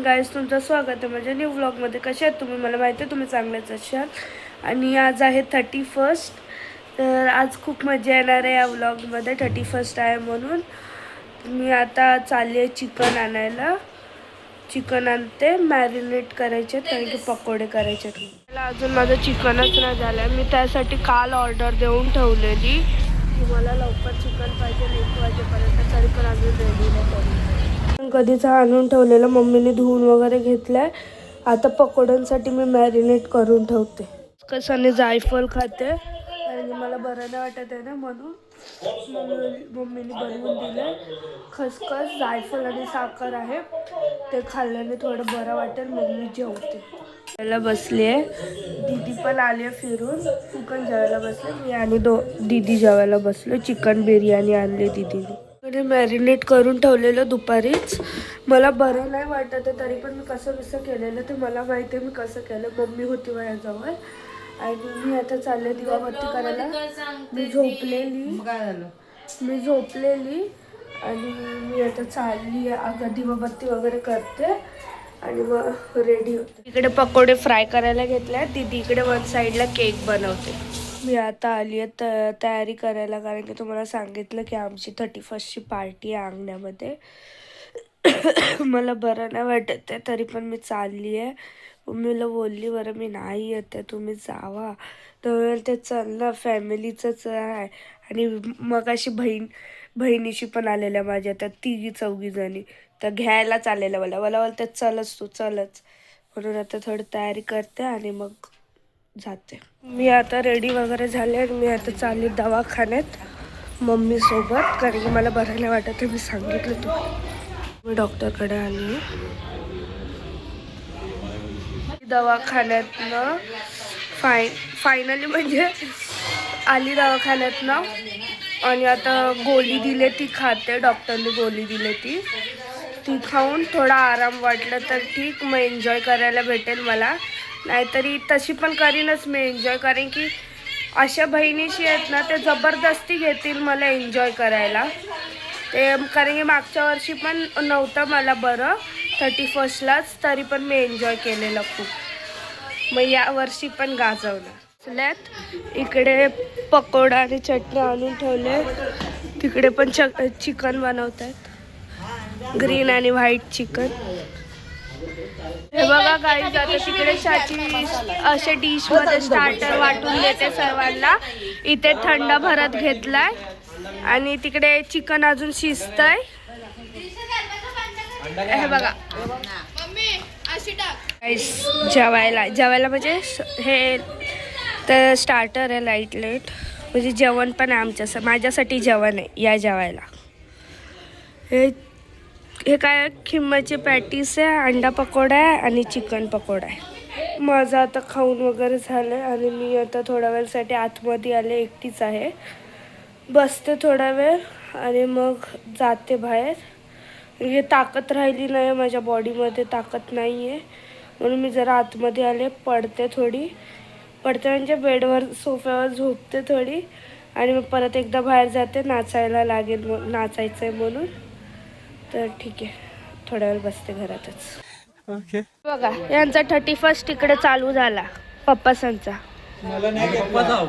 गाईस, तुमचं स्वागत आहे माझ्या न्यू व्लॉगमध्ये. कसे आहात तुम्ही? मला माहिती आहे तुम्ही चांगलेच असाल. आणि आज आहे 31. तर आज खूप मजा येणार आहे या व्लॉगमध्ये. 31 आहे म्हणून मी आता चालली आहे चिकन आणायला. चिकन आणते, मॅरिनेट करायचे कारण की पकोडे करायचे. मला अजून माझं चिकनच नाही झालं आहे. मी त्यासाठी काल ऑर्डर देऊन ठेवलेली. मला लवकर चिकन पाहिजे 1 वाजेपर्यंत, तरी पण अजून रेडी नाही करून. कधीच आणून ठेवलेलं मम्मीने धुवून वगैरे घेतलंय. आता पकोड्यांसाठी मी मॅरिनेट करून ठेवते. कसाने जायफळ खाते आणि मला बरं नाही वाटत आहे ना, म्हणून मम्मीने बनवून दिलं. खसखस, जायफळ आणि साखर आहे. ते खाल्ल्याने थोडं बरं वाटेल. मग मी जेवते. जेवायला बसली आहे. दीदी पण आली आहे फिरून. ती पण जेवायला बसले. मी आणि दीदी जेवायला बसलो. चिकन बिर्याणी आणली दीदीने. मॅरिनेट करून ठेवलेलं दुपारीच. मला बरं नाही वाटत आहे, तरी पण मी कसं केलेलं ते मला माहिती आहे. मी कसं केलं, मम्मी होती माझ्याजवळ. आणि मी आता चालले दिवाबत्ती करायला. मी झोपलेली आणि मी आता चालली आता दिवाबत्ती वगैरे करते आणि मग रेडी होते. इकडे पकोडे फ्राय करायला घेतले. दीदी इकडे वन साईडला केक बनवते. मी आता आली आहे तयारी करायला, कारण की तुम्हाला सांगितलं की आमची 31ची पार्टी आहे अंगण्यामध्ये. मला बरं नाही वाटत आहे, तरी पण मी चालली आहे. मम्मीला बोलली बरं मी नाही येते, तुम्ही जावा. तर ते चल ना, फॅमिलीचंच आहे. आणि मग अशी बहिणीशी पण आलेल्या माझ्या, त्या 3-4 जणी तर घ्यायलाच आलेल्या. मला बोलतात चलच तू चलच, म्हणून आता थोडी तयारी करते आणि मग जाते. मी आता रेडी वगैरे झाले आणि मी आता चालली दवाखान्यात मम्मी सोबत, कारण की मला बरं नाही वाटत. मी सांगितलं तुम्हाला. मी डॉक्टरकडे आली. दवाखान्यातनं फायनली म्हणजे आली दवाखान्यातनं. आणि आता गोळी दिली ती खाते. डॉक्टरने गोळी दिली ती खाऊन थोडा आराम वाटलं तर ठीक, मग एन्जॉय करायला भेटेल मला. नाहीतरी तशी पण करीनच मी एन्जॉय, कारण की अशा बहिणीशी आहेत ना, ते जबरदस्ती घेतील मला एन्जॉय करायला. ते कारण की मागच्या वर्षी पण नव्हतं मला बरं 31लाच, तरी पण मी एन्जॉय केलेलं खूप. मग या वर्षी पण गाजवलं. इकडे पकोडा आणि चटणी आणून ठेवले. तिकडे पण चिकन बनवत आहेत, ग्रीन आणि व्हाईट चिकन. हे बघा गाईज, आता तिकडे चाची असे डिशमध्ये स्टार्टर वाटून देते सर्वांना. इथे थंड भरत घेतलाय आणि तिकडे चिकन अजून शिजतंय. हे बघा गाईज, जेवायला म्हणजे हे तर स्टार्टर आहे लाईट म्हणजे जेवण पण आहे माझ्यासाठी जेवण आहे या जेवायला. हे काय खिम्माची पॅटीस आहे, अंडा पकोडा आहे आणि चिकन पकोडा आहे. माझं आता खाऊन वगैरे झालं आणि मी आता थोड्या वेळसाठी आतमध्ये आले. एकटीच आहे. बसते थोडा वेळ आणि मग जाते बाहेर. हे ताकद राहिली नाही माझ्या बॉडीमध्ये, ताकद नाही आहे, म्हणून मी जरा आतमध्ये आले. पडते म्हणजे बेडवर सोफ्यावर झोपते थोडी आणि मग परत एकदा बाहेर जाते. नाचायचं आहे म्हणून. तर ठीक आहे, थोड्या वेळ बसते घरातच. ओके. बघा, यांचा 31 तिकडे चालू झाला. पप्पासांचा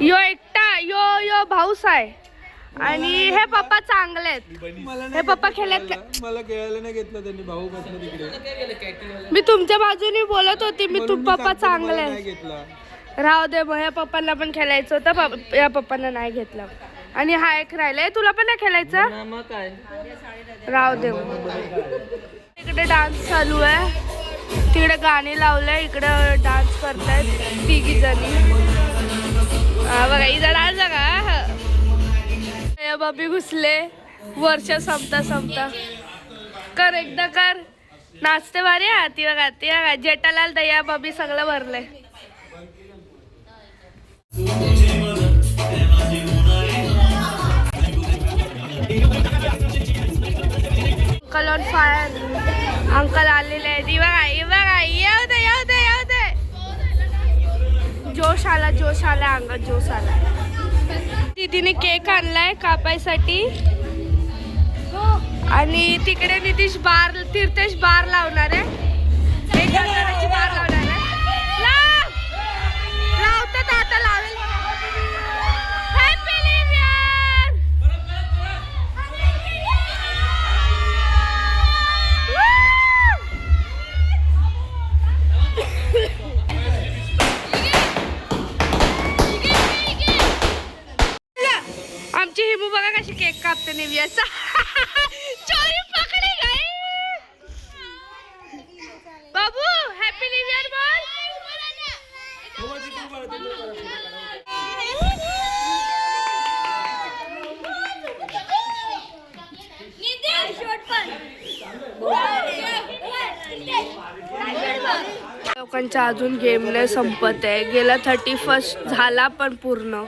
यो एकटा यो भाऊस आहे आणि हे पप्पा चांगले आहेत. हे पप्पा खेळत मला खेळायला नाही घेतलं त्यांनी. भाऊ बसला तिकडे. मी तुमच्या बाजूने बोलत होती. मी पप्पा चांगले आहेत. राहू दे, मग या पप्पांना पण खेळायचं होतं, या पप्पांना नाही घेतलं. आणि हा एक राहिलाय, तुला पण नाही खेळायचं. राहू दे. इकडे डान्स चालू आहे, तिकडे गाणी लावलंय, इकडे डान्स करतायत 3 जणी. बघा इथं डान्स बघा. बबी घुसले. वर्ष संपता कर एकदा कर. नाचते भारी. ती बघा जेठालाल दया बबी सगळं भरलंय. Uncle on fire. अंकल आलेले आहे. बघा येऊ दे. जोश आला अंगात, जोश आला. दीदीने केक आणलाय कापायसाठी आणि तिकडे तीर्थेश बार लावणार आहे. गंधराची बार लावणार आहे. लाव! लावतात आता लावेल. Happy new year! आमची हिमू बघा कशी केक कापते निव्याचा. चोरी पकडी गई. बाबू हॅपी न्यू इयर बोल. लोकांचा अजून गेम नाही संपत आहे. गेला 31 झाला पण पूर्ण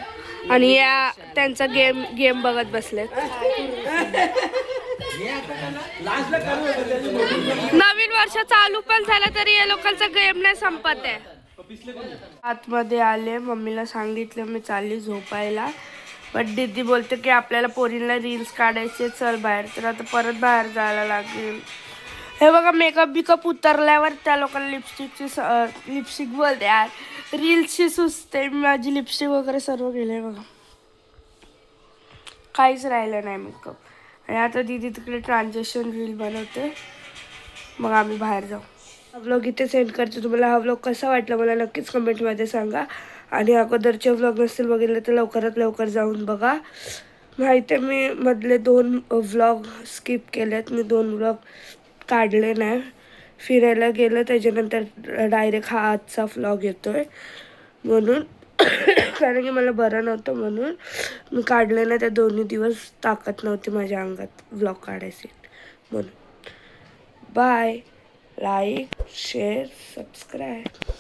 आणि या त्यांचा गेम बघत बसलेत. नवीन वर्ष चालू पण झालं तरी या लोकांचा गेम नाही संपत आहे. आतमध्ये आले, मम्मीला सांगितलं मी चालली झोपायला, पण दीदी बोलते की आपल्याला पोरींना रील्स काढायचे, चल बाहेर. तर आता परत बाहेर जायला लागेल. हे बघा मेकअप बिकअप उतरल्यावर त्या लोकांना लिपस्टिक बोलते यार, रील्सची सुचते. माझी लिपस्टिक वगैरे सर्व गेले बघा, काहीच राहिलं नाही मेकअप. आणि आता दीदी तिकडे ट्रान्झॅक्शन रील बनवते, मग आम्ही बाहेर जाऊ. हा व्लॉग इथे सेंड करते. तुम्हाला हा व्लॉग कसा वाटला मला नक्कीच कमेंटमध्ये सांगा. आणि अगोदरचे व्लॉग नसतील बघितले तर लवकरात लवकर जाऊन बघा. माहिती आहे मी मधले 2 व्लॉग स्किप केलेत, मी 2 व्लॉग काढले नाही. फिरायला गेलं त्याच्यानंतर डायरेक्ट हा आजचा व्लॉग येतोय म्हणून. कारण की मला बरं नव्हतं म्हणून मी काढले नाही. त्या 2 दिवस ताकद नव्हती माझ्या अंगात व्लॉग काढायचे म्हणून. बाय. Like share subscribe.